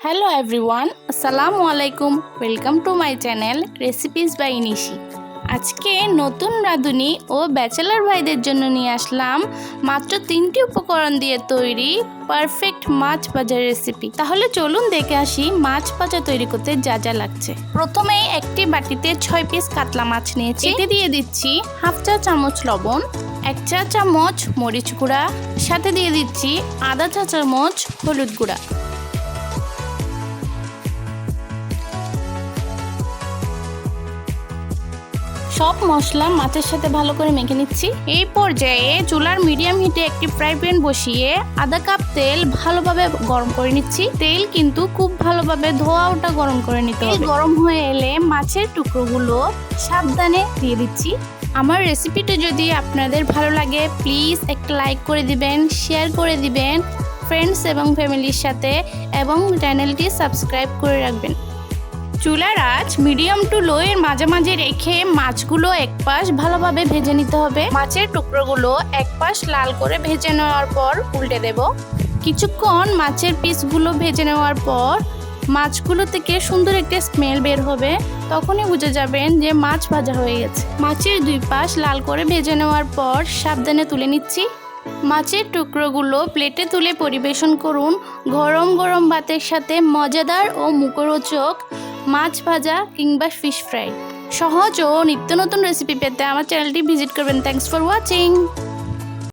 Hello everyone, আসসালামু আলাইকুম। Welcome to my channel recipes by Nishi. আজকে নতুন রাঁধুনি ও ব্যাচেলার ভাইদের জন্য নিয়ে আসলাম মাত্র 3টি উপকরণ দিয়ে তৈরি পারফেক্ট মাছ ভাজার রেসিপি। তাহলে চলুন দেখে আসি মাছ ভাজা তৈরি করতে যা যা লাগছে। প্রথমেই একটি বাটিতে 6 পিস কাতলা মাছ নিয়েছি। এতে দিয়ে দিচ্ছি হাফ চা চামচ লবণ, 1 চা চামচ মরিচ গুঁড়া, সাথে দিয়ে দিচ্ছি আধা চা চামচ হলুদ গুঁড়া। সব মশলা মাছের সাথে ভালো করে মেখে নিচ্ছি। এই পর্যায়ে চুলার মিডিয়াম হিটে একটি ফ্রাই প্যান বসিয়ে আধা কাপ তেল ভালোভাবে গরম করে নিচ্ছি। তেল কিন্তু খুব ভালোভাবে ধোয়া ওটা গরম করে নিতে হবে। গরম হয়ে এলে মাছের টুকরোগুলো সাবধানে দিয়ে দিচ্ছি। আমার রেসিপিটা যদি আপনাদের ভালো লাগে প্লিজ একটা লাইক করে দিবেন, শেয়ার করে দিবেন ফ্রেন্ডস এবং ফ্যামিলির সাথে, এবং চ্যানেলটি সাবস্ক্রাইব করে রাখবেন। চুলার আঁচ মিডিয়াম টু লো এর মাঝামাঝি রেখে মাছগুলো এক পাশ ভালোভাবে ভেজে নিতে হবে। মাছের টুকরোগুলো এক পাশ লাল করে ভেজে নেওয়ার পর উল্টে দেব। কিছুক্ষণ মাছের পিসগুলো ভেজে নেওয়ার পর মাছগুলো থেকে সুন্দর একটা স্মেল বের হবে, তখনই বুঝে যাবেন যে মাছ ভাজা হয়ে গেছে। মাছের দুই পাশ লাল করে ভেজে নেওয়ার পর সাবধানে তুলে নিচ্ছি। মাছের টুকরোগুলো প্লেটে তুলে পরিবেশন করুন গরম গরম ভাতের সাথে। মজাদার ও মুখরোচক মাছ ভাজা কিংবা ফিশ ফ্রাই। সহজ ও নিত্য নতুন রেসিপি পেতে আমার চ্যানেলটি ভিজিট করবেন। Thanks for watching.